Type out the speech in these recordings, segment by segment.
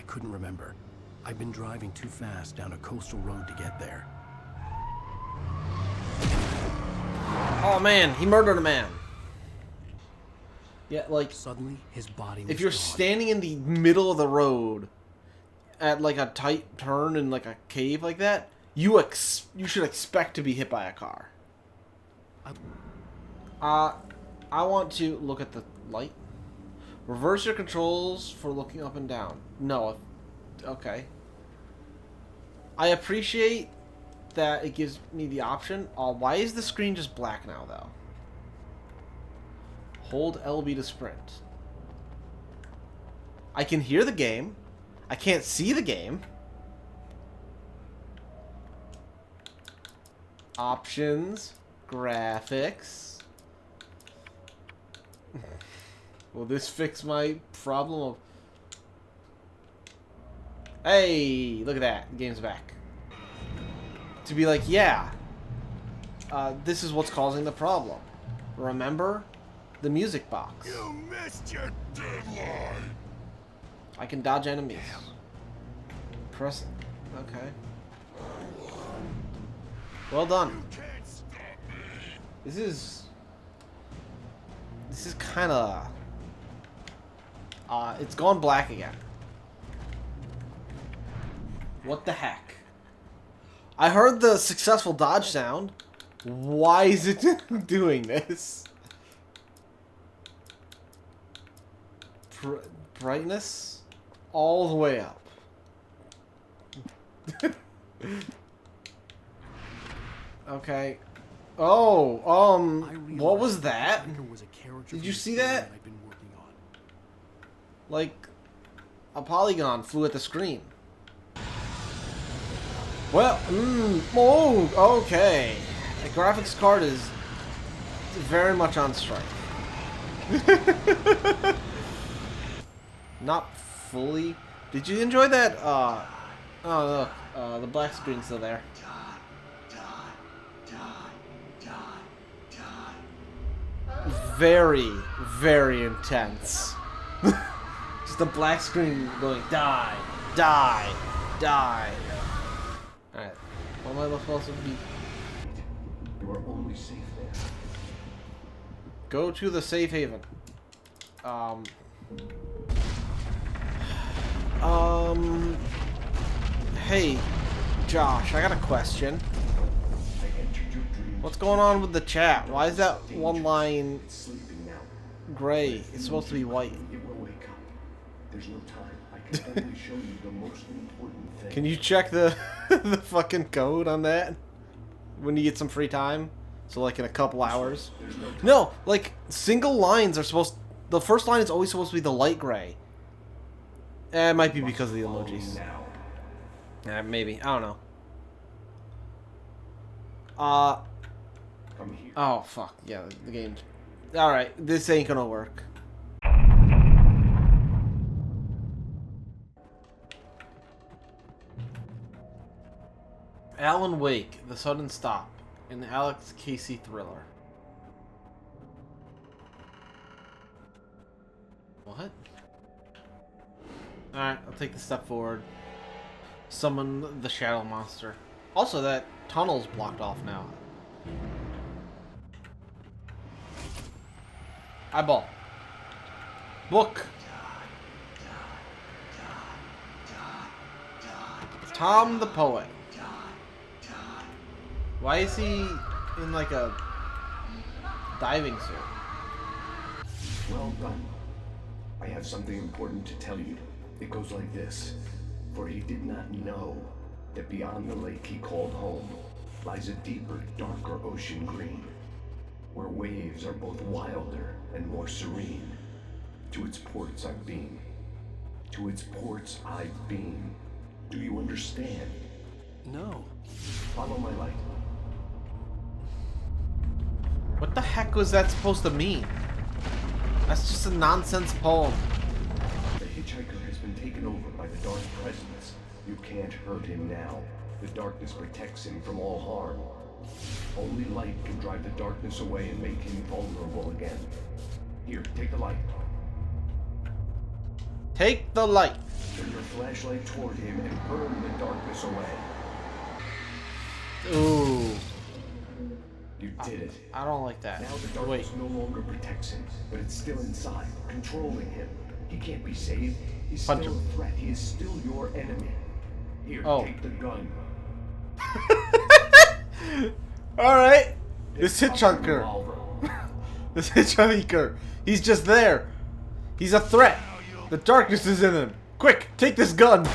couldn't remember. I'd been driving too fast down a coastal road to get there. Oh man, he murdered a man. Yeah, like Suddenly, his body was if you're gone. standing in the middle of the road at like a tight turn in like a cave like that, you should expect to be hit by a car. I want to look at the light. Reverse your controls for looking up and down. No. Okay. I appreciate that it gives me the option. Why is the screen just black now, though? Hold LB to sprint. I can hear the game. I can't see the game. Options. Graphics. Will this fix my problem of... Hey, look at that. The game's back. To be like, yeah. This is what's causing the problem. Remember? The music box. You missed your deadline. I can dodge enemies. Press it. Okay. Well done. You can't stop me. This is kind of... it's gone black again. What the heck? I heard the successful dodge sound. Why is it doing this? Brightness all the way up. Okay. Oh, what was that? Did you see that? Like, a polygon flew at the screen. Well, oh, okay. The graphics card is very much on strike. Not fully. Did you enjoy that? Oh, look, the black screen's still there. Very, very intense. Just the black screen going, die, die, die. Alright, what am I supposed to be? You are only safe there. Go to the safe haven. Hey, Josh, I got a question. What's going on with the chat? Why is that one line gray? It's supposed to be white. It will wake up. There's no time. I can only show you the most important thing. Can you check the the fucking code on that when you get some free time? So like in a couple hours. No, like single lines are supposed. The first line is always supposed to be the light gray. It might be because of the emojis. Maybe. I don't know. Come here. Oh fuck yeah, the game's. All right, this ain't gonna work. Alan Wake, The Sudden Stop, an Alex Casey thriller. What? Alright, I'll take the step forward. Summon the shadow monster. Also, that tunnel's blocked off now. Eyeball. Book. Tom the Poet. Why is he in like a diving suit? Well done. I have something important to tell you. It goes like this. For he did not know that beyond the lake he called home lies a deeper, darker ocean green, where waves are both wilder and more serene. To its ports I've been. To its ports I've been. Do you understand? No. Follow my light. What the heck was that supposed to mean? That's just a nonsense poem. The hitchhiker has been taken over by the dark presence. You can't hurt him now. The darkness protects him from all harm. Only light can drive the darkness away and make him vulnerable again. Here, take the light. Take the light. Turn your flashlight toward him and burn the darkness away. Ooh. You did it. I don't like that. Now the Wait. darkness no longer protects him, but it's still inside, controlling him. He can't be saved. He's Punch still him. a threat. He is still your enemy. Here, Oh. take the gun. Alright. This It's a hitchhiker. revolver. This hitchhiker. He's just there. He's a threat. The darkness is in him. Quick, take this gun.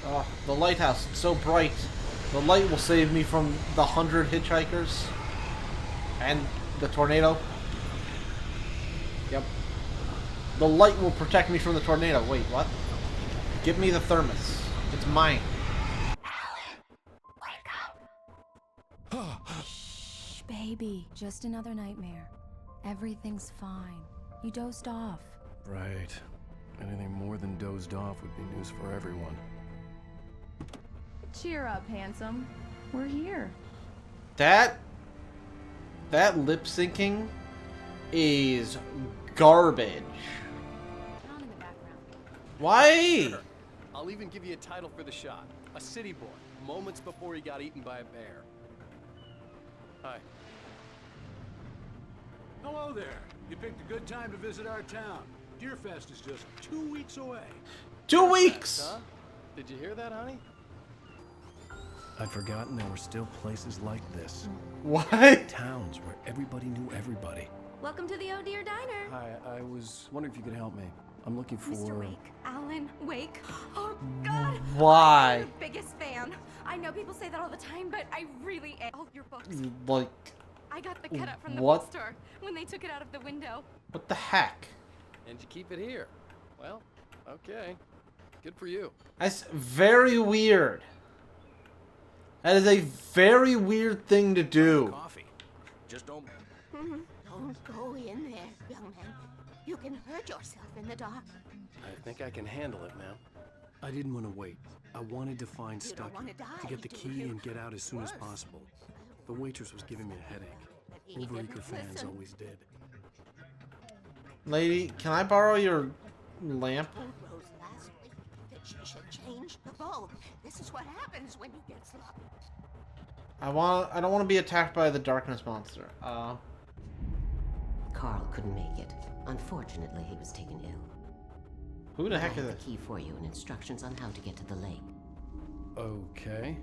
Oh, the lighthouse. It's so bright. The light will save me from the 100 hitchhikers. And the tornado. Yep. The light will protect me from the tornado. Wait, what? Give me the thermos. It's mine. Shh, baby. Just another nightmare. Everything's fine. You dozed off. Right. Anything more than dozed off would be news for everyone. Cheer up, handsome. We're here. That lip syncing is garbage. Down in the background. Why? Sure. I'll even give you a title for the shot. A city boy, moments before he got eaten by a bear. Hi. Hello there. You picked a good time to visit our town. Deerfest is just 2 weeks away. 2 weeks. Huh? Did you hear that, honey? I'd forgotten there were still places like this. What? Towns where everybody knew everybody. Welcome to the Oh Dear Diner. Hi, I was wondering if you could help me. I'm looking for... Mr. Wake. Alan Wake. Oh, God. Why? I'm your biggest fan. I know people say that all the time, but I really am. All your books. Like, I got the cutout from the What? bookstore when they took it out of the window. what the heck? And you keep it here. Well, okay. Good for you. That's very weird. That is a very weird thing to do. Coffee. Just don't... Don't go in there, young man. You can hurt yourself in the dark. I think I can handle it, ma'am. I didn't want to wait. I wanted to find You don't Stucky wanna die, to get the do key you? and get out as soon as Worse. possible. The waitress was giving me a headache. He didn't Overeager fans listen. always did. Lady, can I borrow your lamp? Told Rose last week that she should change the bulb. This is what happens when you get sloppy. I don't want to be attacked by the darkness monster. Carl couldn't make it. Unfortunately, he was taken ill. Who the I heck have is the this? key for you and instructions on how to get to the lake. Okay.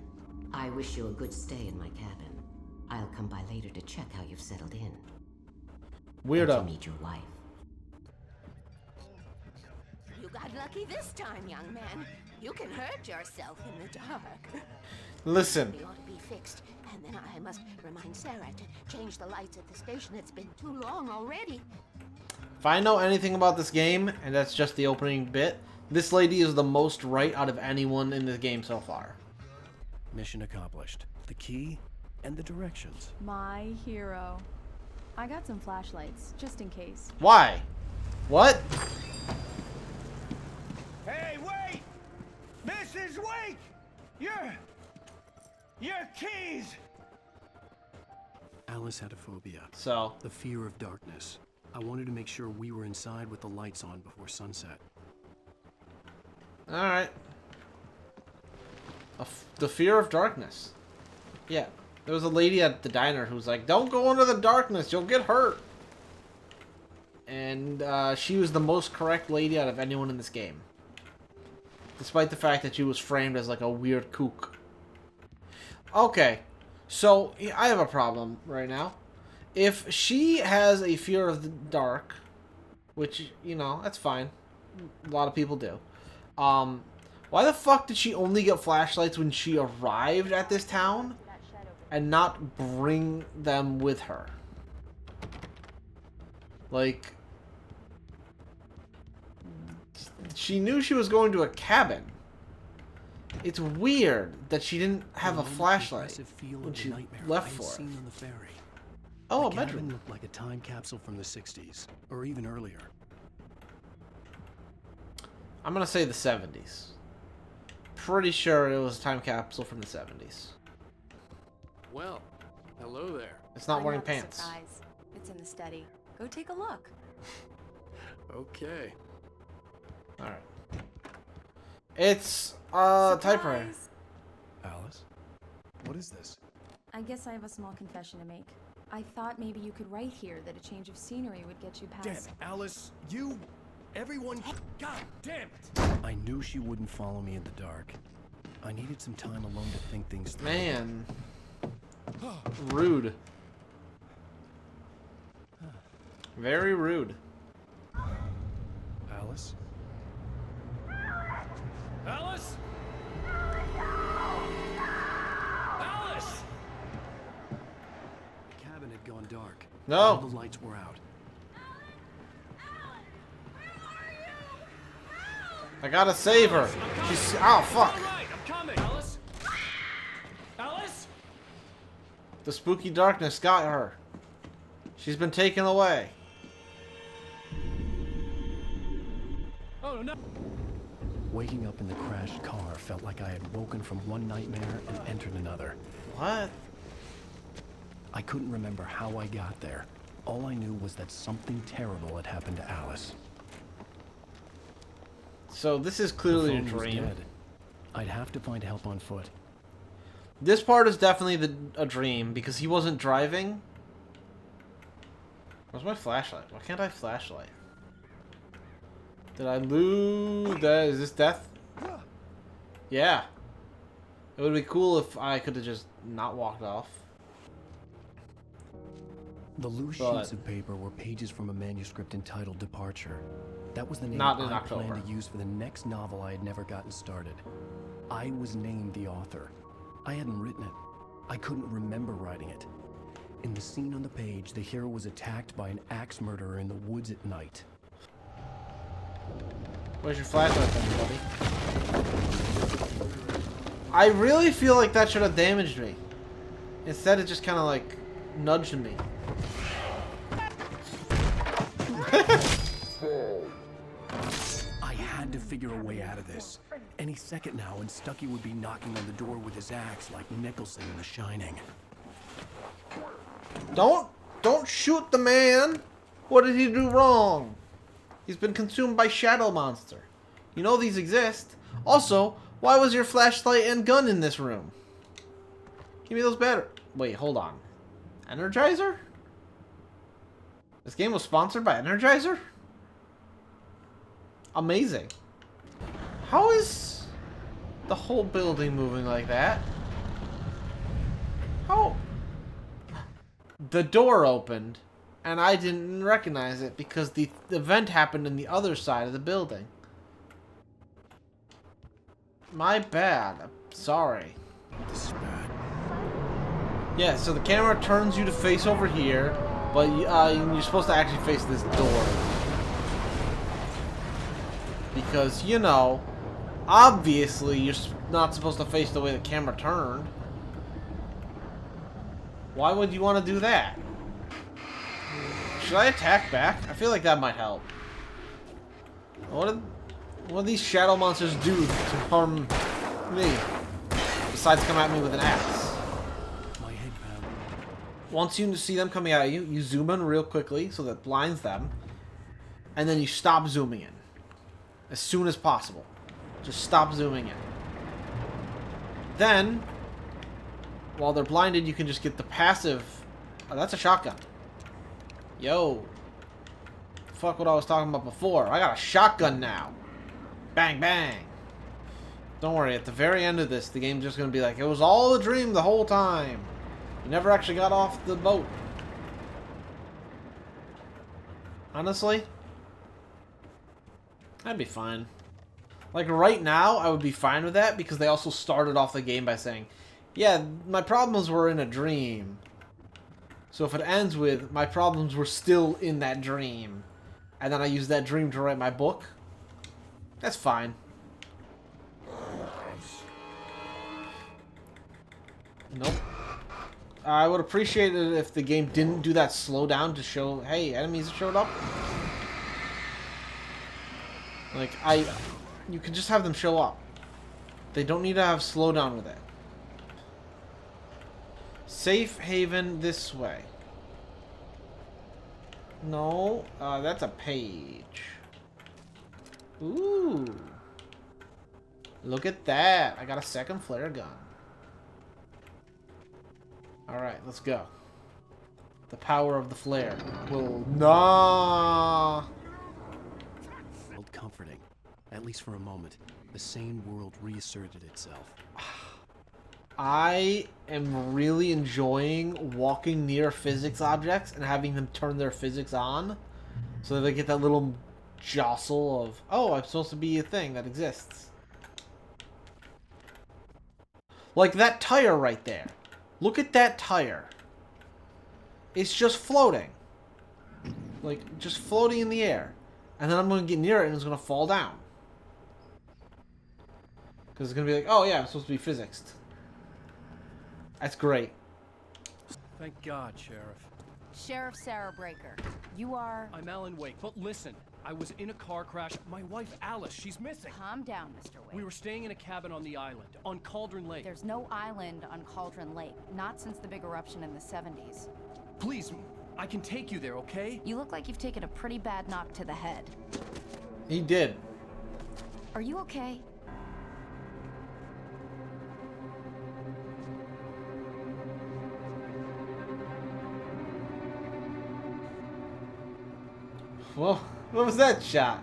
I wish you a good stay in my cabin. I'll come by later to check how you've settled in. And to Weirdo. meet your wife. You got lucky this time, young man. You can hurt yourself in the dark. Listen, They ought to be fixed. And then I must remind Sarah to change the lights at the station. It's been too long already. if I know anything about this game, and that's just the opening bit, this lady is the most right out of anyone in the game so far. Mission accomplished. The key and the directions. My hero. I got some flashlights, just in case. Why? What? Hey, wait! Mrs. Wake! Your keys! Alice had a phobia. So, The fear of darkness. I wanted to make sure we were inside with the lights on before sunset. alright. The fear of darkness. Yeah. There was a lady at the diner who was like, don't go into the darkness, you'll get hurt. And she was the most correct lady out of anyone in this game. Despite the fact that she was framed as like a weird kook. Okay. So, I have a problem right now. If she has a fear of the dark, which, you know, that's fine. A lot of people do. Why the fuck did she only get flashlights when she arrived at this town and not bring them with her? Like, she knew she was going to a cabin. It's weird that she didn't have a flashlight when she left for it. Seen on the ferry. Oh, a The cabin bedroom. looked like a time capsule from the 60s, or even earlier. I'm gonna say the 70s. Pretty sure it was a time capsule from the 70s. Well, hello there. It's not I'm wearing the pants. surprise. It's in the study. Go take a look. Okay. Alright. It's typewriter. Surprise! Alice? What is this? I guess I have a small confession to make. I thought maybe you could write here that a change of scenery would get you Damn past. it, Alice, you... Everyone... God damn it! I knew she wouldn't follow me in the dark. I needed some time alone to think things through. Man. Rude. Very rude. Alice? Alice? Alice! The cabin had gone dark. No. All the lights were out. I gotta save her. She's. Oh, fuck. All right, I'm coming. Alice? Alice? The spooky darkness got her. She's been taken away. Oh, no. Waking up in the crashed car felt like I had woken from one nightmare and entered another. What? I couldn't remember how I got there. All I knew was that something terrible had happened to Alice. So this is The clearly a phone was dream. dead. I'd have to find help on foot. This part is definitely a dream because he wasn't driving. Where's my flashlight? Why can't I flashlight? Did I lose that? Is this death? Yeah. It would be cool if I could have just not walked off. The loose But- sheets of paper were pages from a manuscript entitled Departure. That was the name Not in I October. planned to use for the next novel I had never gotten started. I was named the author. I hadn't written it. I couldn't remember writing it. In the scene on the page, the hero was attacked by an axe murderer in the woods at night. Where's your flashlight then, buddy? I really feel like that should have damaged me. Instead, it just kind of like nudged me. I had to figure a way out of this. Any second now, and Stucky would be knocking on the door with his axe like Nicholson in The Shining. Don't shoot the man! What did he do wrong? He's been consumed by Shadow Monster. You know these exist. Also, why was your flashlight and gun in this room? Give me those better. Wait, hold on. Energizer? This game was sponsored by Energizer? Amazing. How is the whole building moving like that? How? The door opened, and I didn't recognize it because the event happened in the other side of the building. My bad. I'm sorry. This is bad. Yeah, so the camera turns you to face over here, but you're supposed to actually face this door. Because, you know, obviously you're not supposed to face the way the camera turned. Why would you want to do that? Should I attack back? I feel like that might help. What do these shadow monsters do to harm me? Besides come at me with an axe. My head pounded. Once you see them coming at you, you zoom in real quickly so that it blinds them. And then you stop zooming in. As soon as possible. Just stop zooming in. Then, while they're blinded, you can just get the passive... Oh, that's a shotgun. Yo. Fuck what I was talking about before. I got a shotgun now. Bang, bang. Don't worry, at the very end of this, the game's just going to be like, it was all a dream the whole time. You never actually got off the boat. Honestly, I'd be fine. Like, right now, I would be fine with that because they also started off the game by saying, yeah, my problems were in a dream. So if it ends with, my problems were still in that dream, and then I use that dream to write my book, that's fine. Nope. I would appreciate it if the game didn't do that slowdown to show, hey, enemies showed up. Like, you can just have them show up. They don't need to have slowdown with it. Safe haven this way. No, that's a page. Ooh. Look at that. I got a second flare gun. Alright, let's go. The power of the flare will... Nah! Felt comforting. At least for a moment. The sane world reasserted itself. I am really enjoying walking near physics objects and having them turn their physics on. So that they get that little jostle of, oh, I'm supposed to be a thing that exists. Like that tire right there. Look at that tire. It's just floating. Like, just floating in the air. And then I'm going to get near it and it's going to fall down. Because it's going to be like, oh yeah, I'm supposed to be physicsed. That's great. Thank God, Sheriff. Sheriff Sarah Breaker, you are... I'm Alan Wake, but listen. I was in a car crash. My wife, Alice, she's missing. Calm down, Mr. Wake. We were staying in a cabin on the island, on Cauldron Lake. There's no island on Cauldron Lake, not since the big eruption in the 70s. Please, I can take you there, okay? You look like you've taken a pretty bad knock to the head. He did. Are you okay? Well, what was that shot?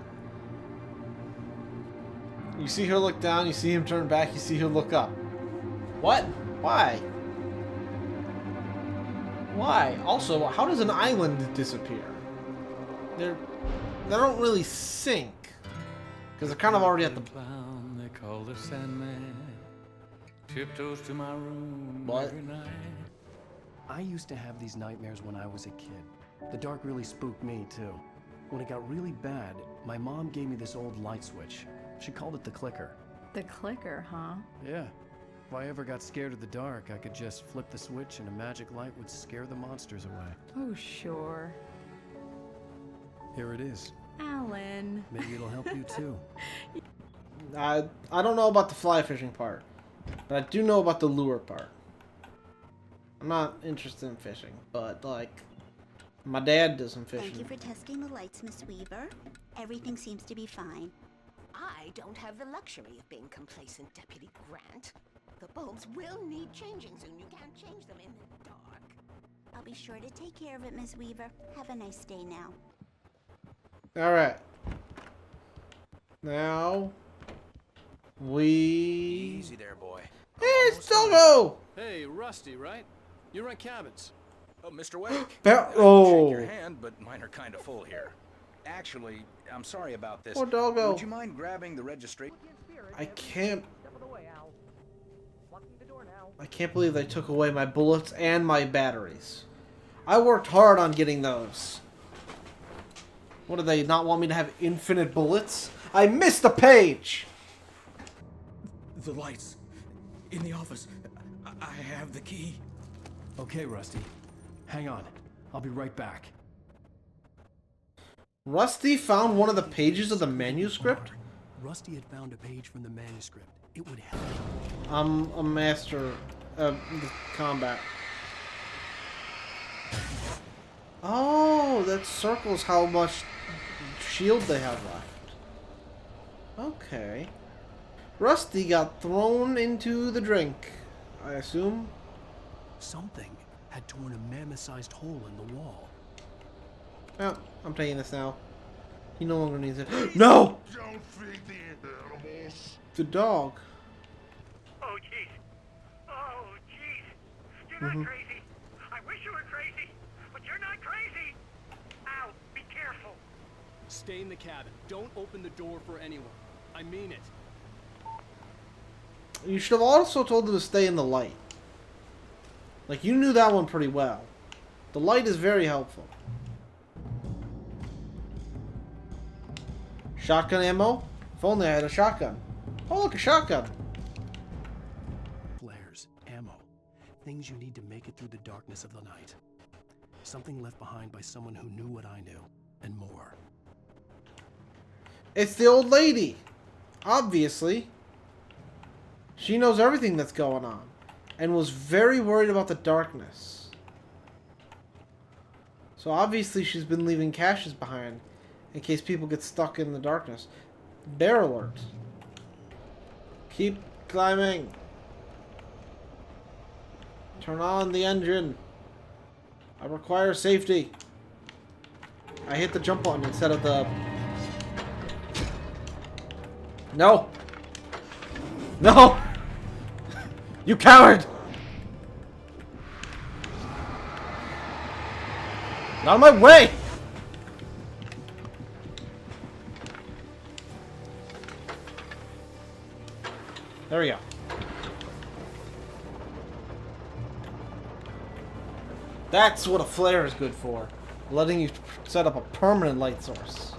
You see her look down, you see him turn back, you see her look up. What? Why? Why? Also, how does an island disappear? They don't really sink. Because they're kind of already at the... Clown, they call the Sandman. Tiptoes to my room What? every night. I used to have these nightmares when I was a kid. The dark really spooked me, too. When it got really bad, my mom gave me this old light switch. She called it the clicker. The clicker, huh? Yeah. If I ever got scared of the dark, I could just flip the switch and a magic light would scare the monsters away. Oh, sure. Here it is. Alan. Maybe it'll help you, too. I don't know about the fly fishing part. But I do know about the lure part. I'm not interested in fishing, but, like... My dad does some fishing. Thank you for testing the lights, Miss Weaver. Everything seems to be fine. I don't have the luxury of being complacent, Deputy Grant. The bulbs will need changing soon. You can't change them in the dark. I'll be sure to take care of it, Miss Weaver. Have a nice day now. Alright. Now... We... Easy there, boy. Hey, it's Doggo! Hey, Rusty, right? You rent cabins. Oh, Mr. Wake. Oh. Shake your hand, but mine are kind of full here. Actually, I'm sorry about this. Poor Doggo. Would you mind grabbing the registration? I can't believe they took away my bullets and my batteries. I worked hard on getting those. What, do they not want me to have infinite bullets? I missed a page! The lights. In the office. I have the key. Okay, Rusty. Hang on. I'll be right back. Rusty found one of the pages of the manuscript? Rusty had found a page from the manuscript. It would help. I'm a master of combat. Oh, that circles how much shield they have left. Okay. Rusty got thrown into the drink, I assume. Something had torn a mammoth-sized hole in the wall. Oh, I'm taking this now. He no longer needs it. No! Don't feed the animals. The dog. Oh, jeez. Oh, jeez. You're not crazy. I wish you were crazy, but you're not crazy. Ow, be careful. Stay in the cabin. Don't open the door for anyone. I mean it. You should have also told him to stay in the light. Like, you knew that one pretty well. The light is very helpful. Shotgun ammo? If only I had a shotgun. Oh, look, a shotgun. Flares, ammo, things you need to make it through the darkness of the night. Something left behind by someone who knew what I knew, and more. It's the old lady. Obviously. She knows everything that's going on. And was very worried about the darkness. So obviously she's been leaving caches behind. In case people get stuck in the darkness. Bear alert. Keep climbing. Turn on the engine. I require safety. I hit the jump button instead of the... No! No! You coward! Not in my way! There we go. That's what a flare is good for. Letting you set up a permanent light source.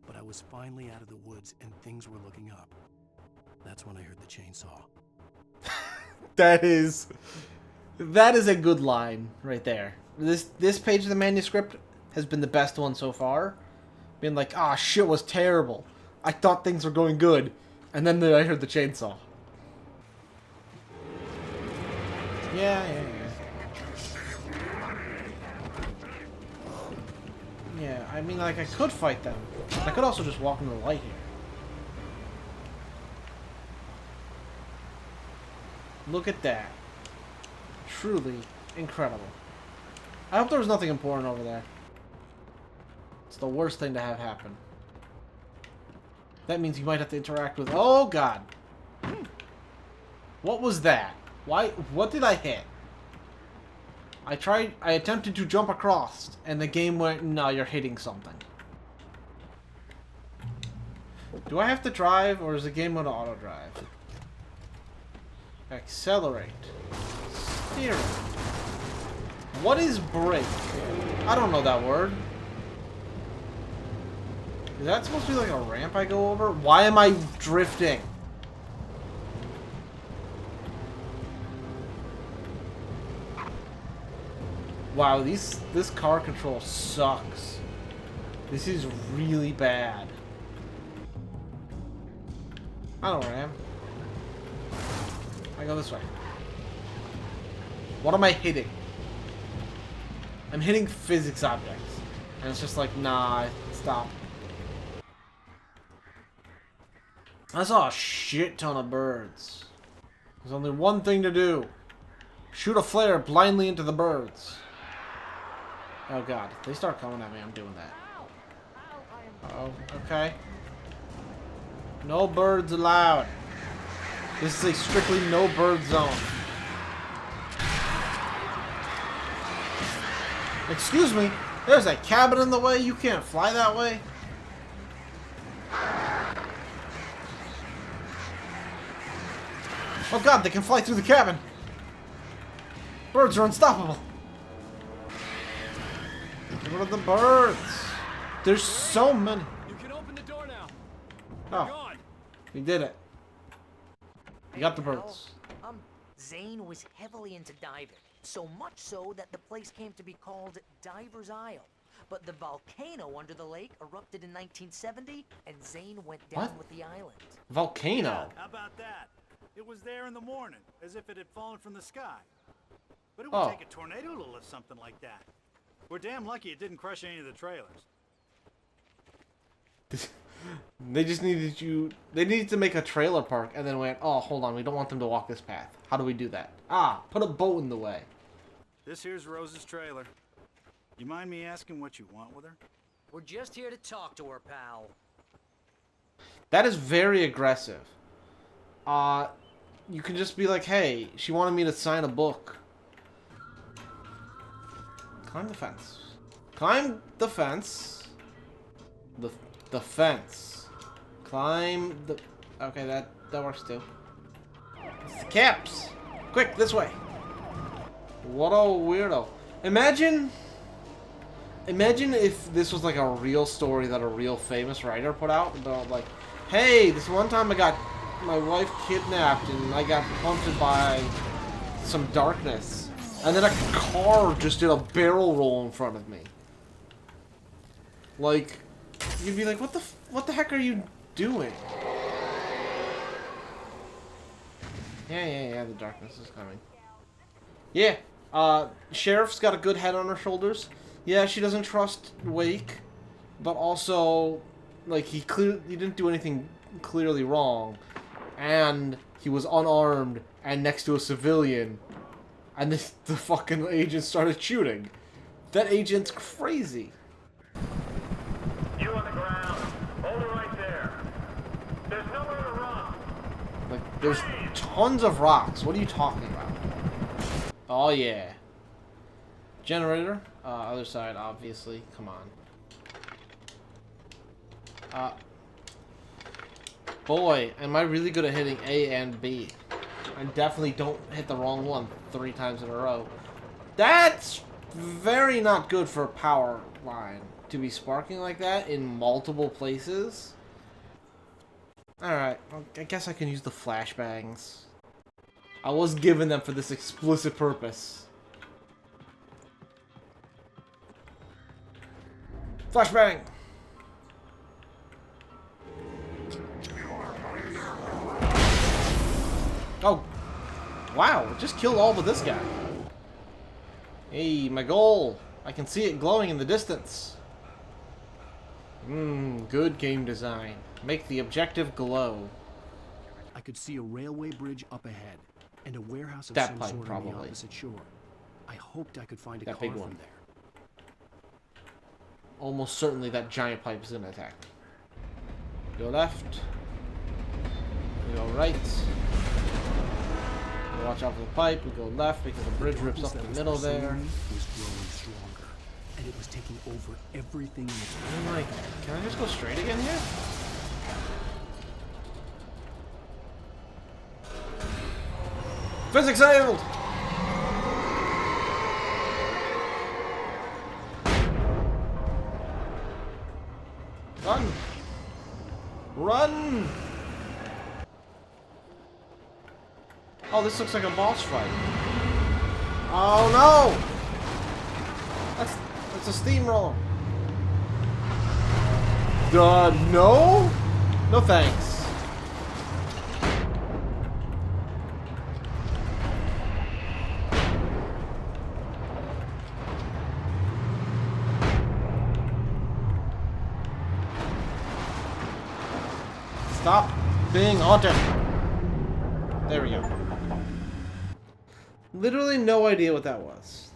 But I was finally out of the woods and things were looking up. That's when I heard the chainsaw. That is a good line right there. This page of the manuscript has been the best one so far. Being like, ah, shit was terrible. I thought things were going good, and then I heard the chainsaw. Yeah. Yeah, I mean, like, I could fight them. I could also just walk into the light here. Look at that. Truly incredible. I hope there was nothing important over there. It's the worst thing to have happen. That means you might have to interact with... Oh, God. What was that? Why? What did I hit? I attempted to jump across, and the game went, no, you're hitting something. Do I have to drive, or is the game going to auto-drive? Accelerate. Steering. What is brake? I don't know that word. Is that supposed to be like a ramp I go over? Why am I drifting? Wow, this car control sucks. This is really bad. I don't know where I am. I go this way. What am I hitting? I'm hitting physics objects. And it's just like, nah, stop. I saw a shit ton of birds. There's only one thing to do. Shoot a flare blindly into the birds. Oh god, if they start coming at me, I'm doing that. Uh-oh, okay. No birds allowed. This is a strictly no bird zone. Excuse me, there's a cabin in the way, you can't fly that way? Oh god, they can fly through the cabin! Birds are unstoppable! Get rid of the birds! There's so many! You can open the door now. Oh, we did it. We got the birds. Zane was heavily into diving, so much so that the place came to be called Diver's Isle. But the volcano under the lake erupted in 1970, and Zane went down with the island. Volcano? Yeah, how about that? It was there in the morning, as if it had fallen from the sky. But it would take a tornado to lift something like that. We're damn lucky it didn't crush any of the trailers. They just needed you... They needed to make a trailer park and then went, oh, hold on, we don't want them to walk this path. How do we do that? Ah, put a boat in the way. This here's Rose's trailer. You mind me asking what you want with her? We're just here to talk to her, pal. That is very aggressive. You can just be like, hey, she wanted me to sign a book. Climb the fence. Climb the fence. The fence. Climb the... Okay, that works too. It's the caps! Quick, this way! What a weirdo. Imagine if this was like a real story that a real famous writer put out. About like, hey, this one time I got my wife kidnapped and I got haunted by some darkness. And then a car just did a barrel roll in front of me. Like, you'd be like, what the heck are you doing? Yeah, the darkness is coming. Yeah, Sheriff's got a good head on her shoulders. Yeah, she doesn't trust Wake, but also like he didn't do anything clearly wrong, and he was unarmed and next to a civilian, and the fucking agent started shooting. That agent's crazy. You on the ground. Hold it right there. There's nowhere to run. Like, there's tons of rocks. What are you talking about? Oh, yeah. Generator. Other side, obviously. Come on. Boy, am I really good at hitting A and B. I definitely don't hit the wrong one 3 times in a row. That's very not good for a power line. To be sparking like that in multiple places. Alright, I guess I can use the flashbangs. I was given them for this explicit purpose. Flashbang! Oh! Wow, just killed all but this guy. Hey, my goal! I can see it glowing in the distance. Good game design. Make the objective glow. I could see a railway bridge up ahead, and a warehouse of That some pipe, sort on probably. the opposite shore. I hoped I could find a That car big from one. there. Almost certainly that giant pipe is gonna attack me. Go left. We go right. We watch out for the pipe. We go left because the bridge rips up the middle there. Was growing stronger, and it was taking over everything in its I'm like, can I just go straight again here? Physics failed! Run! Run! Oh, this looks like a boss fight. Oh no! That's a steamroller. No? No thanks. Stop being haunted. There we go. Literally no idea what that was.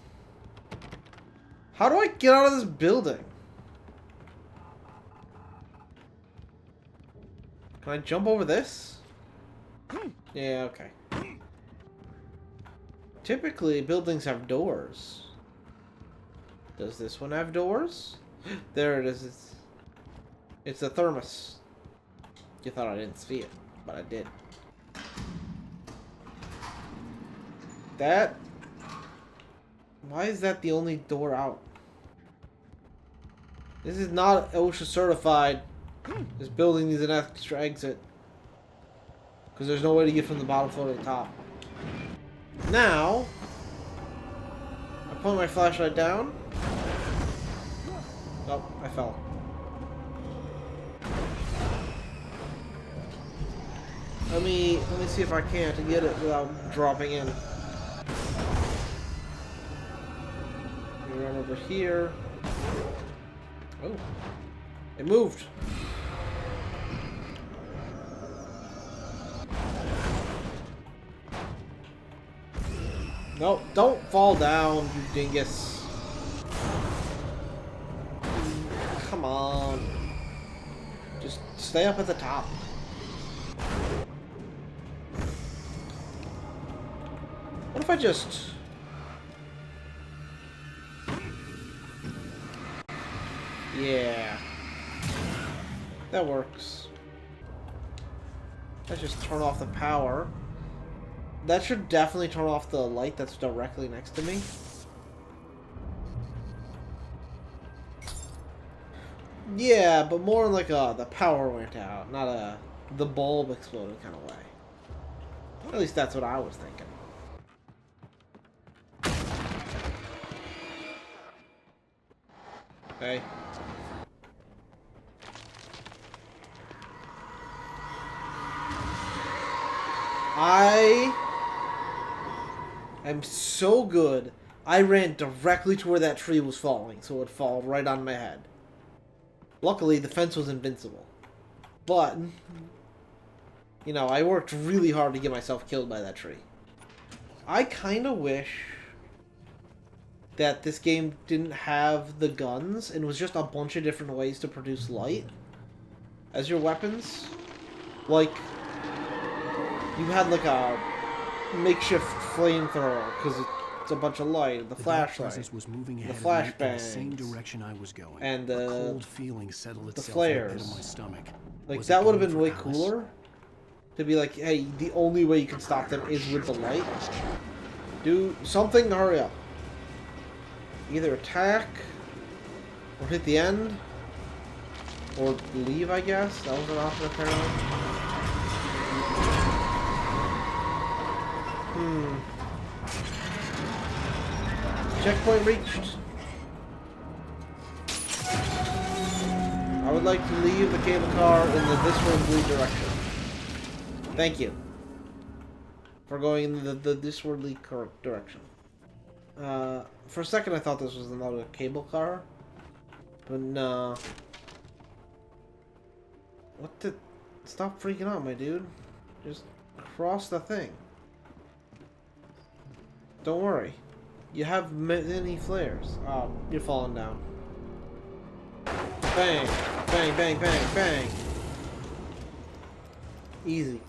How do I get out of this building? Can I jump over this? Yeah, okay. Typically, buildings have doors. Does this one have doors? There it is. It's a thermos. You thought I didn't see it, but I did. That... Why is that the only door out? This is not OSHA certified. This building needs an extra exit. Because there's no way to get from the bottom floor to the top. Now... I point my flashlight down. Oh, I fell. Let me see if I can to get it without dropping in. Let me run over here. Oh, it moved. No, don't fall down, you dingus. Come on. Just stay up at the top. What if I just... Yeah. That works. Let's just turn off the power. That should definitely turn off the light that's directly next to me. Yeah, but more like the power went out, not the bulb exploded kind of way. At least that's what I was thinking. Okay. I am so good. I ran directly to where that tree was falling, so it would fall right on my head. Luckily, the fence was invincible. But, you know, I worked really hard to get myself killed by that tree. I kind of wish that this game didn't have the guns and was just a bunch of different ways to produce light as your weapons. Like, you had like a makeshift flamethrower because it's a bunch of light, the flashlight, was moving the ahead flashbangs, in the same direction I was going. and A cold feeling settled the itself flares. in my stomach. Like, Was that it would have going been for way Alice? cooler. To be like, hey, the only way you can stop them is with the light. Do something to hurry up. Either attack, or hit the end, or leave, I guess. That was an option, apparently. Checkpoint reached. I would like to leave the cable car in the this-wordly direction. Thank you. For going in the this-wordly correct direction. For a second I thought this was another cable car. But no. What the... Stop freaking out, my dude. Just cross the thing. Don't worry. You have many flares. Oh, you're falling down. Bang! Bang, bang, bang, bang! Easy.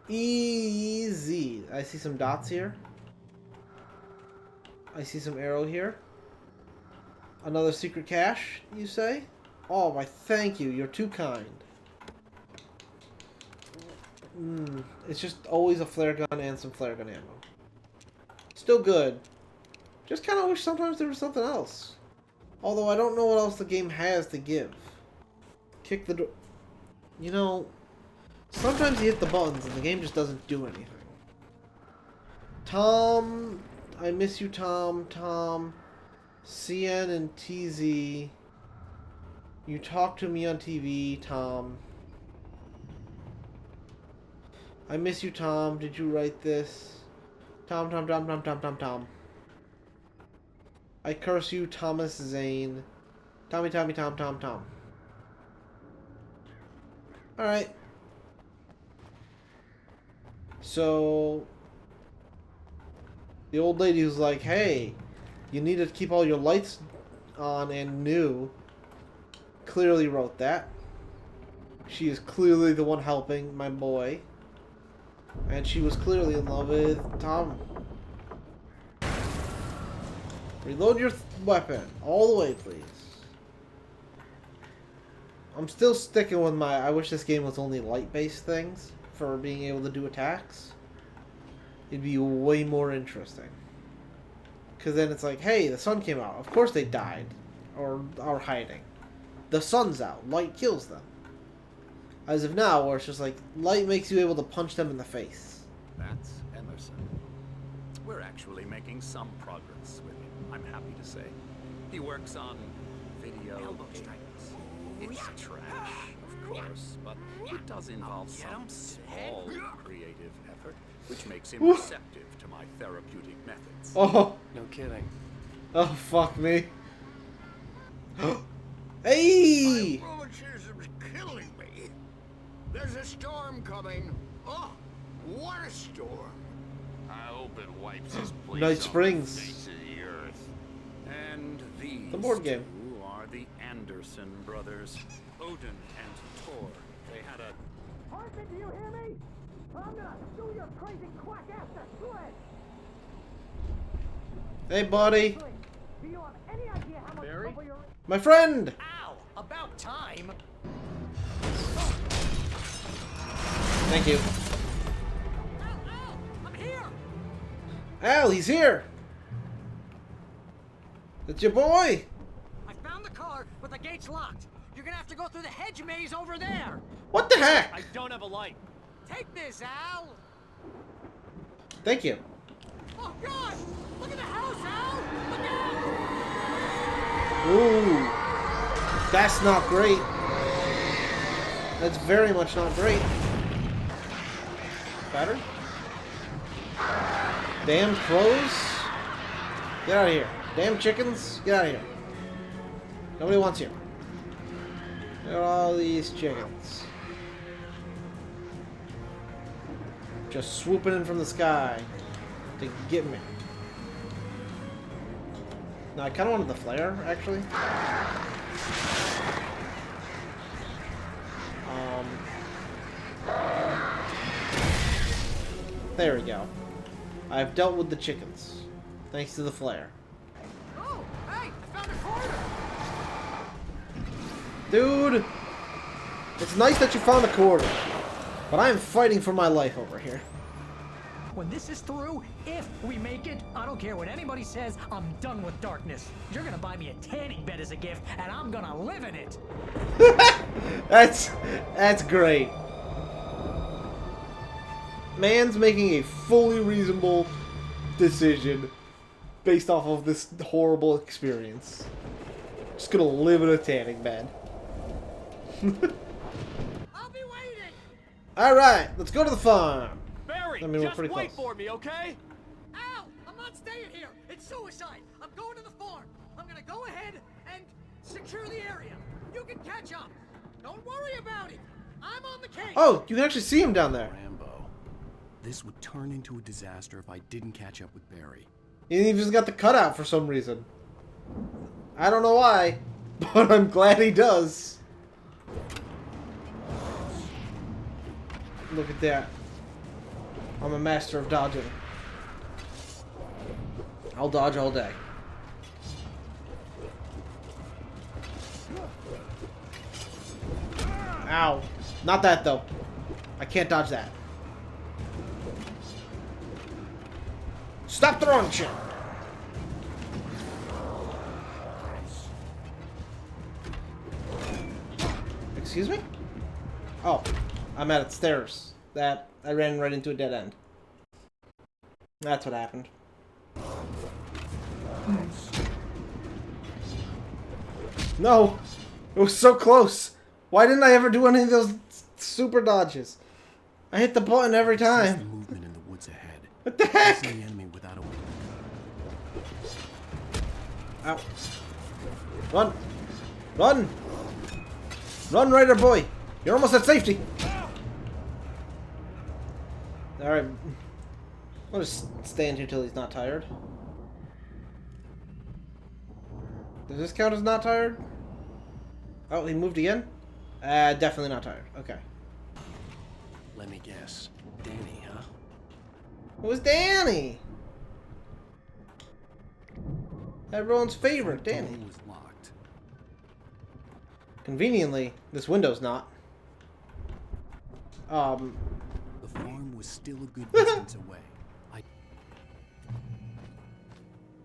Easy. I see some dots here. I see some arrow here. Another secret cache, you say? Oh, why thank you. You're too kind. It's just always a flare gun and some flare gun ammo. Still good. Just kind of wish sometimes there was something else. Although I don't know what else the game has to give. Kick the door. You know, sometimes you hit the buttons and the game just doesn't do anything. Tom, I miss you, Tom. Tom, CN and TZ. You talk to me on TV, Tom. I miss you, Tom. Did you write this? Tom, Tom, Tom, Tom, Tom, Tom, Tom. I curse you, Thomas Zane. Tommy, Tommy, Tom, Tom, Tom. Alright. So, the old lady who's like, hey, you need to keep all your lights on and new, clearly wrote that. She is clearly the one helping my boy. And she was clearly in love with Tom. Reload your weapon. All the way, please. I'm still sticking with my... I wish this game was only light-based things for being able to do attacks. It'd be way more interesting. Because then it's like, hey, the sun came out. Of course they died. Or are hiding. The sun's out. Light kills them. As of now, where it's just like, light makes you able to punch them in the face. That's Emerson. We're actually making some progress with him, I'm happy to say. He works on video games. It's trash, of course, but it does involve some small creative effort, which makes him receptive to my therapeutic methods. Oh! No kidding. Oh, fuck me. Hey! My rheumatism's killing me. There's a storm coming. Oh, what a storm. I hope it wipes his place Night off Springs. the face of the earth. And these The board game. two are the Anderson brothers, Odin and Thor. They had a... Parson, do you hear me? I'm gonna sue your crazy quack ass to sled. Hey, buddy. Do you have any idea how much trouble you're in? My friend! Ow! About time! Thank you. Al! I'm here! Al, he's here! It's your boy! I found the car, but the gate's locked. You're gonna have to go through the hedge maze over there. What the heck? I don't have a light. Take this, Al! Thank you. Oh, God! Look at the house, Al! Look out! Ooh. That's not great. That's very much not great. Better? Damn crows? Get out of here. Damn chickens? Get out of here. Nobody wants you. Look at all these chickens. Just swooping in from the sky to get me. No, I kind of wanted the flare, actually. There we go. I've dealt with the chickens. Thanks to the flare. Oh, hey, I found a corner. Dude! It's nice that you found a quarter. But I am fighting for my life over here. When this is through, if we make it, I don't care what anybody says, I'm done with darkness. You're gonna buy me a tanning bed as a gift, and I'm gonna live in it. That's great. Man's making a fully reasonable decision based off of this horrible experience. Just gonna live in a tanning bed. I'll be waiting. Alright, let's go to the farm. Barry, I mean, we're just pretty wait close. for me, okay? Al, I'm not staying here. It's suicide. I'm going to the farm. I'm gonna go ahead and secure the area. You can catch up. Don't worry about it. I'm on the case. Oh, you can actually see him down there. Rambo. This would turn into a disaster if I didn't catch up with Barry. He just got the cutout for some reason. I don't know why, but I'm glad he does. Look at that. I'm a master of dodging. I'll dodge all day. Ow. Not that, though. I can't dodge that. Stop throwing shit! Excuse me? Oh, I'm at stairs. That I ran right into a dead end. That's what happened. No! It was so close! Why didn't I ever do any of those super dodges? I hit the button every time. The movement in the woods ahead. What the heck? The enemy without a weapon. Ow. Run! Run! Run, Raider boy! You're almost at safety! Alright. I'll just stand here till he's not tired. Does this count as not tired? Oh, he moved again? Definitely not tired. Okay. Let me guess. Danny, huh? It was Danny! Everyone's favorite, Danny. The door was locked. Conveniently, this window's not. The farm was still a good distance away.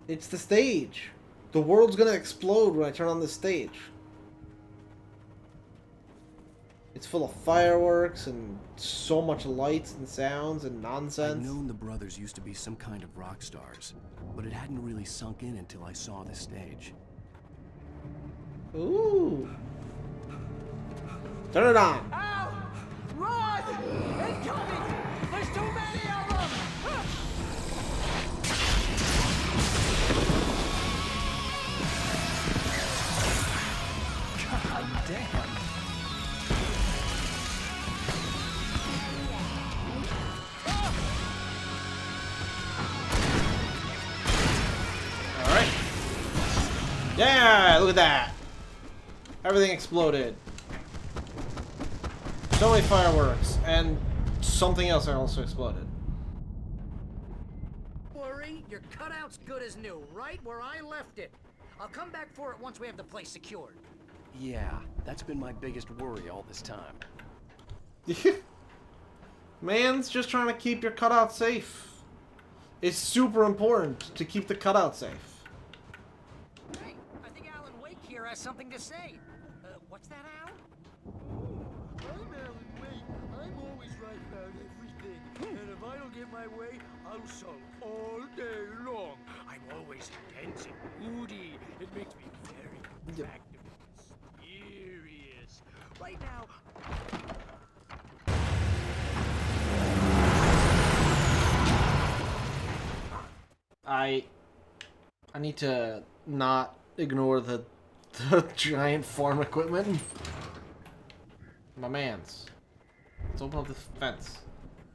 It's the stage. The world's gonna explode when I turn on this stage. It's full of fireworks and so much lights and sounds and nonsense. I'd known the brothers used to be some kind of rock stars, but it hadn't really sunk in until I saw the stage. Ooh. Turn it on. Al! Run! Incoming! There's too many of them! God damn. Alright. Yeah, look at that. Everything exploded. So many fireworks. And something else also exploded. Worry, your cutout's good as new, right where I left it. I'll come back for it once we have the place secured. Yeah, that's been my biggest worry all this time. Man's just trying to keep your cutout safe. It's super important to keep the cutout safe. Hey, I think Alan Wake here has something to say. What's that, Al? I'm Alan Wake. I'm always right about everything. And if I don't get my way, I'll sulk all day long. I'm always intense and moody. It makes me very active and mysterious. Right now, I need to not ignore the giant farm equipment. My man's. Let's open up the fence.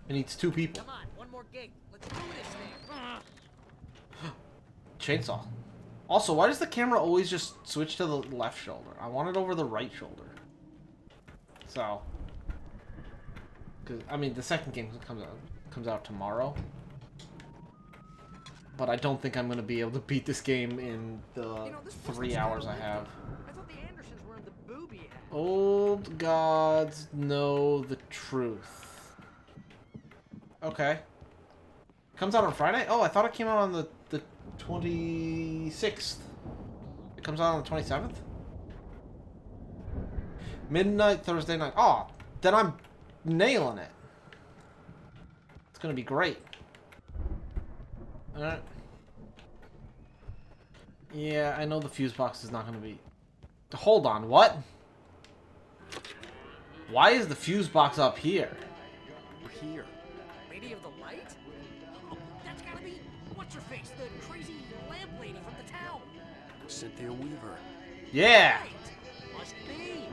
It needs 2 people. Come on, one more gate. Let's do this thing. Chainsaw. Also, why does the camera always just switch to the left shoulder? I want it over the right shoulder. So, because I mean, the second game comes out tomorrow, but I don't think I'm gonna be able to beat this game in the 3 hours I have. I thought the Andersons were in the booby hat. Old gods know the truth. Okay. Comes out on Friday? Oh, I thought it came out on the 26th. It comes out on the 27th? Midnight Thursday night. Oh, then I'm nailing it. It's gonna be great. Alright. Yeah, I know the fuse box is not gonna be... Hold on, what? Why is the fuse box up here? We're here. Lady of the Light? Oh, that's gotta be... What's her face? The crazy lamp lady from the town. Cynthia Weaver. Yeah! Right. Must be.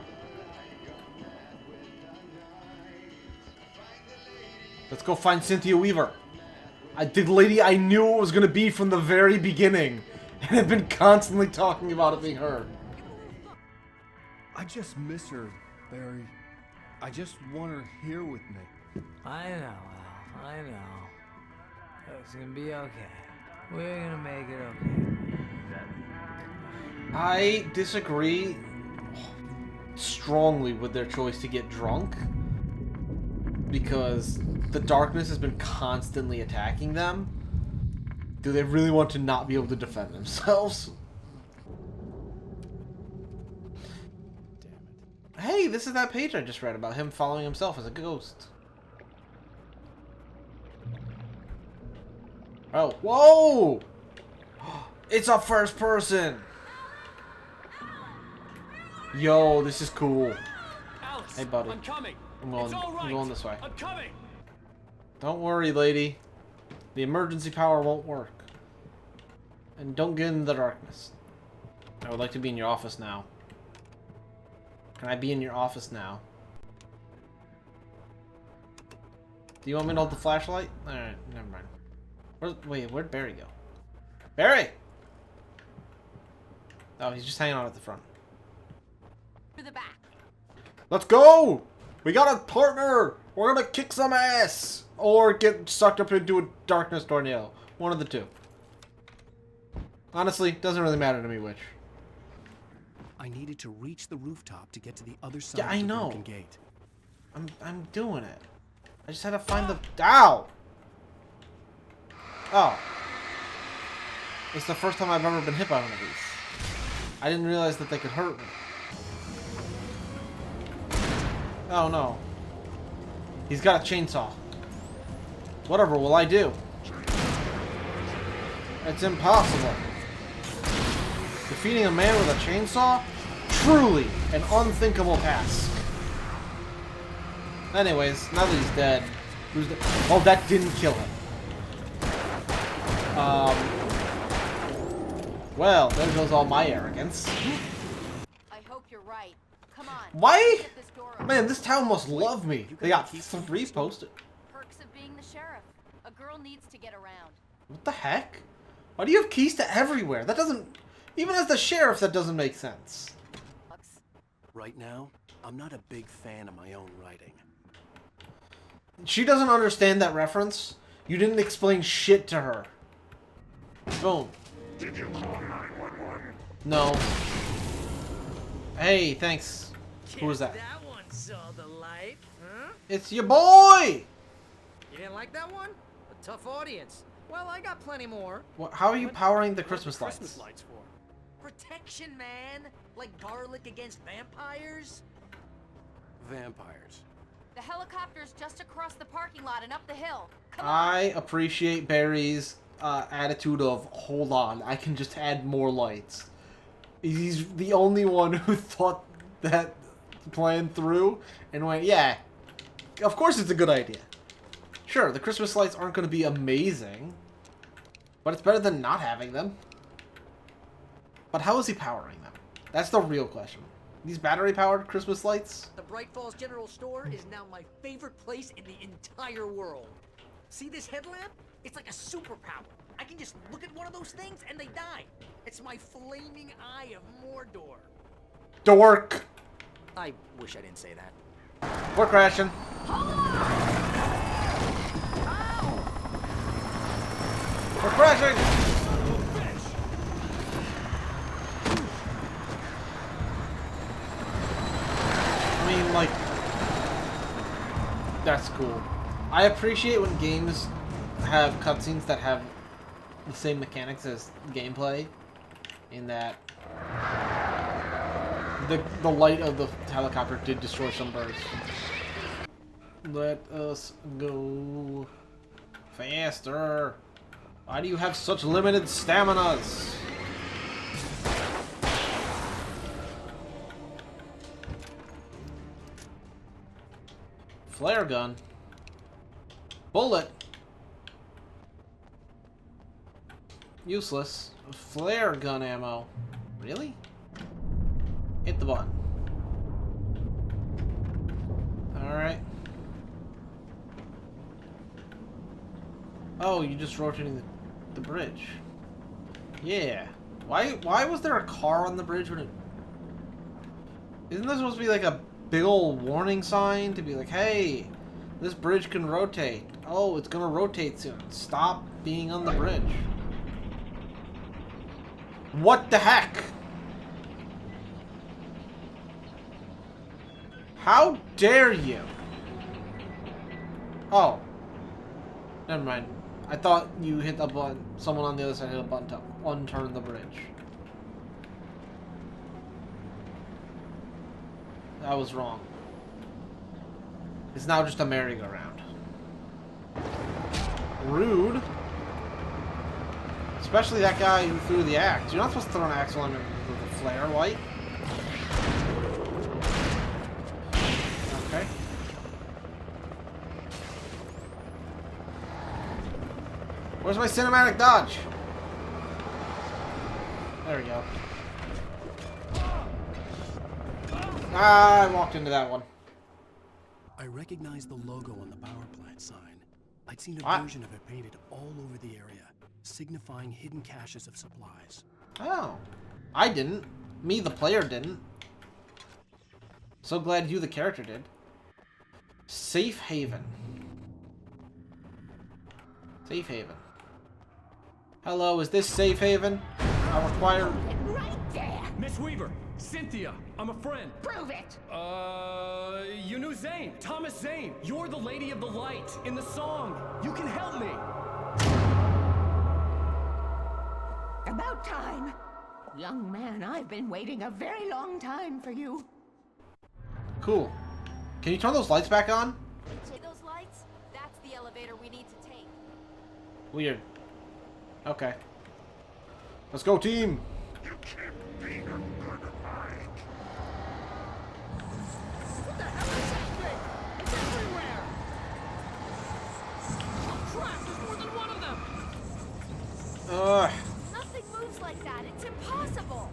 Let's go find Cynthia Weaver. The lady I knew it was gonna be from the very beginning, and have been constantly talking about it being her. I just miss her, Barry. I just want her here with me. I know, Al. I know. It's gonna be okay. We're gonna make it okay. I disagree strongly with their choice to get drunk, because the darkness has been constantly attacking them. Do they really want to not be able to defend themselves? Hey, this is that page I just read about him following himself as a ghost. Oh, whoa! It's a first person! Yo, this is cool. Alice, Hey, buddy. I'm coming. I'm going this way. I'm coming. Don't worry, lady. The emergency power won't work. And don't get in the darkness. I would like to be in your office now. Can I be in your office now? Do you want me to hold the flashlight? Alright, never mind. Where'd Barry go? Barry! Oh, he's just hanging out at the front. To the back. Let's go! We got a partner! We're gonna kick some ass! Or get sucked up into a darkness tornado. One of the two. Honestly, doesn't really matter to me which. I needed to reach the rooftop to get to the other side Yeah, I of the know. broken gate. I'm doing it. I just had to find the... Ow! Oh. It's the first time I've ever been hit by one of these. I didn't realize that they could hurt me. Oh no. He's got a chainsaw. Whatever will I do? It's impossible. Defeating a man with a chainsaw? Truly an unthinkable task. Anyways, now that he's dead... Oh, that didn't kill him. Well, there goes all my arrogance. I hope you're right. Come on. Why? Get this door open. Man, this town must love me. They got 3 posted. Perks of being the sheriff. A girl needs to get around. What the heck? Why do you have keys to everywhere? That doesn't... Even as the sheriff, that doesn't make sense. Right now, I'm not a big fan of my own writing. She doesn't understand that reference. You didn't explain shit to her. Boom. Did you call 911? No. Hey, thanks. Who was that? That one saw the light, huh? It's your boy! You didn't like that one? A tough audience. Well, I got plenty more. How are you powering the Christmas lights? Christmas lights for? Protection, man. Like garlic against vampires. Vampires. The helicopter's just across the parking lot and up the hill. Come I appreciate Barry's attitude of, hold on, I can just add more lights. He's the only one who thought that plan through and went, yeah, of course it's a good idea. Sure, the Christmas lights aren't going to be amazing, but it's better than not having them. But how is he powering them? That's the real question. These battery-powered Christmas lights? The Bright Falls General Store is now my favorite place in the entire world. See this headlamp? It's like a superpower. I can just look at one of those things and they die. It's my flaming eye of Mordor. Dork! I wish I didn't say that. We're crashing. We're crashing! I mean, like, that's cool. I appreciate when games have cutscenes that have the same mechanics as gameplay, in that the light of the helicopter did destroy some birds. Let us go faster. Why do you have such limited staminas? Flare gun. Bullet. Useless. Flare gun ammo. Really? Hit the button. Alright. Oh, you just rotating the bridge. Yeah. Why was there a car on the bridge when it... Isn't there supposed to be like a big old warning sign to be like, hey, this bridge can rotate. Oh, it's gonna rotate soon. Stop being on the bridge. What the heck? How dare you? Oh. Never mind. I thought you hit the button. Someone on the other side hit a button to unturn the bridge. I was wrong. It's now just a merry-go-round. Rude. Especially that guy who threw the axe. You're not supposed to throw an axe on him with a flare light. Okay. Where's my cinematic dodge? There we go. Ah, I walked into that one. I recognized the logo on the power plant sign. I'd seen a What? version of it painted all over the area, signifying hidden caches of supplies. Oh. I didn't. Me, the player, didn't. So glad you, the character, did. Safe haven. Safe haven. Hello, is this safe haven? I require... Right there! Miss Weaver, Cynthia, I'm a friend. Prove it! You knew Zane, Thomas Zane. You're the Lady of the Light in the song. You can help me. About time. Young man, I've been waiting a very long time for you. Cool. Can you turn those lights back on? See those lights? That's the elevator we need to take. Weird. Okay. Let's go, team! What the hell is that thing? It's everywhere! Oh crap, there's more than one of them! Nothing moves like that. It's impossible.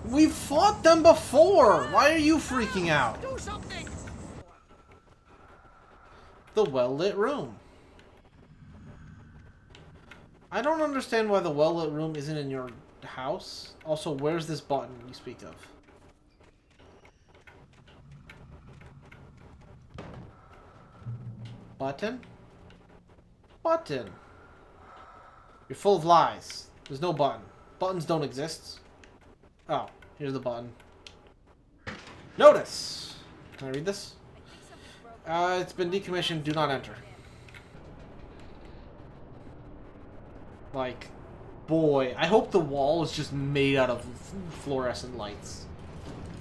We've fought them before! Why are you freaking out? Do something! The well-lit room. I don't understand why the well-lit room isn't in your house. Also, where's this button you speak of? Button? Button. You're full of lies. There's no button. Buttons don't exist. Oh, here's the button. Notice! Can I read this? It's been decommissioned. Do not enter. Like, boy, I hope the wall is just made out of fluorescent lights.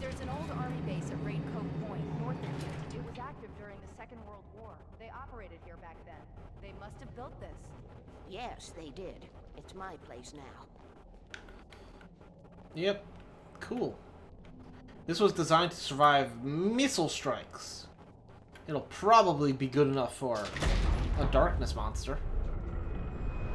There's an old army base at Raincoat Point, north of here. It was active during the Second World War. They operated here back then. They must have built this. Yes, they did. It's my place now. Yep. Cool. This was designed to survive missile strikes. It'll probably be good enough for a darkness monster.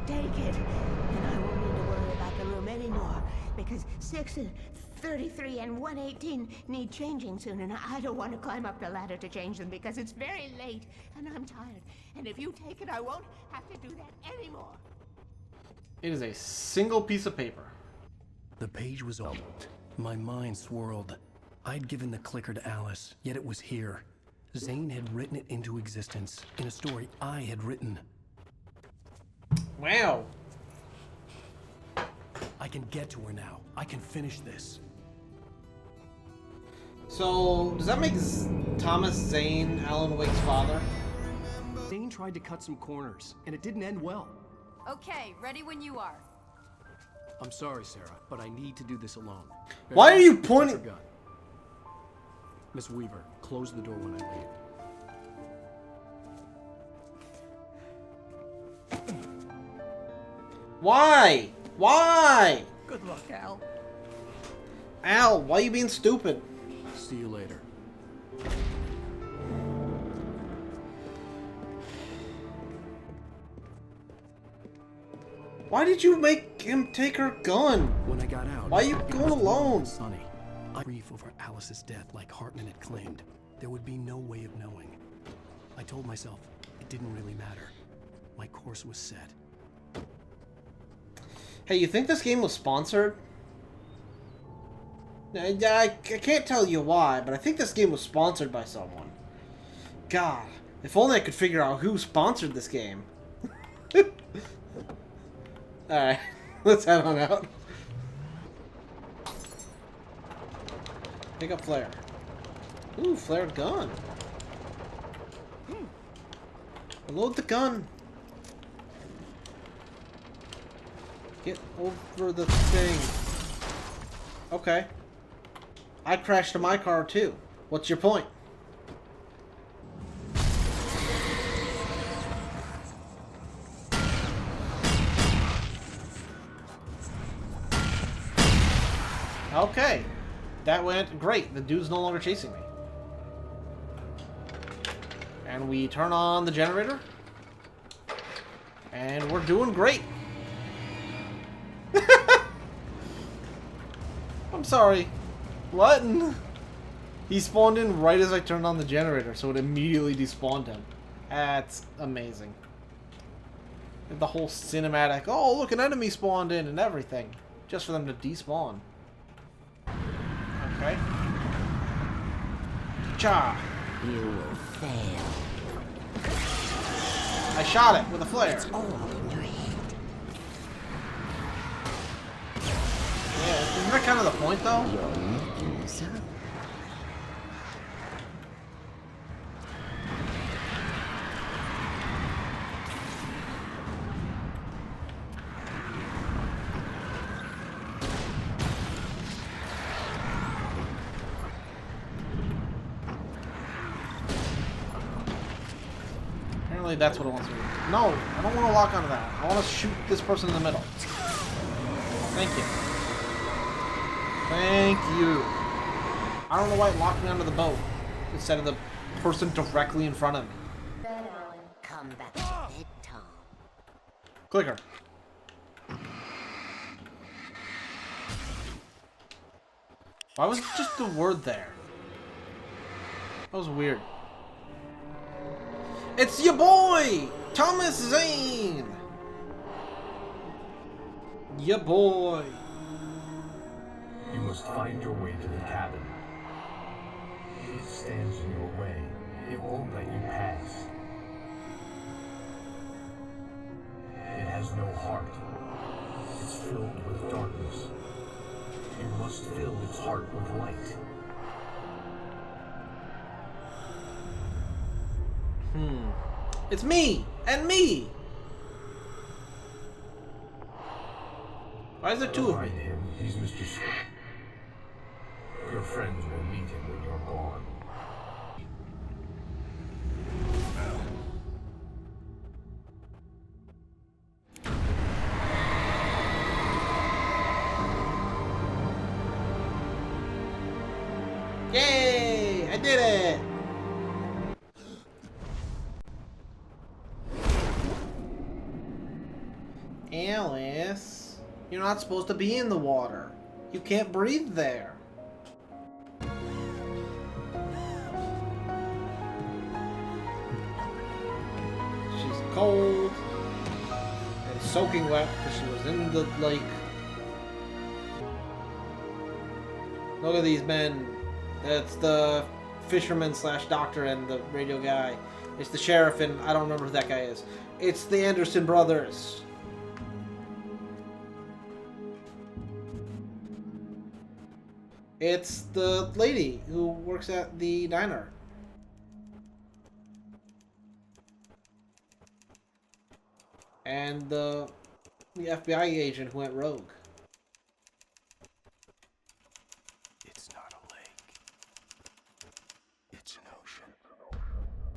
Take it, and I won't need to worry about the room anymore, because Section 33 and 118 need changing soon, and I don't want to climb up the ladder to change them because it's very late and I'm tired. And if you take it, I won't have to do that anymore. It is a single piece of paper. The page was opened. My mind swirled. I'd given the clicker to Alice, yet it was here. Zane had written it into existence in a story I had written. Wow. I can get to her now. I can finish this. So, does that make Thomas Zane Alan Wake's father? Zane tried to cut some corners, and it didn't end well. Okay, ready when you are. I'm sorry, Sarah, but I need to do this alone. Why are you pointing? Take your gun. Miss Weaver, close the door when I leave. Why? Why? Good luck, Al. Al, why are you being stupid? See you later. Why did you make him take her gun? When I got out, why are you it going was alone? Sunny. I grief over Alice's death like Hartman had claimed. There would be no way of knowing. I told myself it didn't really matter. My course was set. Hey, you think this game was sponsored? I can't tell you why, but I think this game was sponsored by someone. God, if only I could figure out who sponsored this game. Alright, let's head on out. Pick up flare. Ooh, flared gun. Load the gun. Get over the thing. Okay. I crashed to my car too. What's your point? Okay. That went great. The dude's no longer chasing me. And we turn on the generator. And we're doing great. I'm sorry. What? He spawned in right as I turned on the generator, so it immediately despawned him. That's amazing. The whole cinematic, oh, look, an enemy spawned in and everything. Just for them to despawn. Okay. Cha! You will fail. I shot it with a flare. It's all in your head. Yeah, isn't that kind of the point, though? You're making this up. Apparently that's what it wants me to do. No, I don't want to lock onto that. I want to shoot this person in the middle. Thank you. Thank you. I don't know why it locked me onto the boat instead of the person directly in front of me. Come back to bed, Tom. Clicker. Why was just the word there? That was weird. It's your boy, Thomas Zane. Ya boy. You must find your way to the cabin. It stands in your way. It won't let you pass. It has no heart. It's filled with darkness. You must fill its heart with light. It's me and me. Why is there two of me? Him. He's Mr. Scott. Your friends will meet him when you're gone. Yay! I did it! Alice, you're not supposed to be in the water. You can't breathe there. She's cold and soaking wet because she was in the lake. Look at these men. That's the fisherman slash doctor and the radio guy. It's the sheriff and I don't remember who that guy is. It's the Anderson brothers. It's the lady who works at the diner. And the FBI agent who went rogue.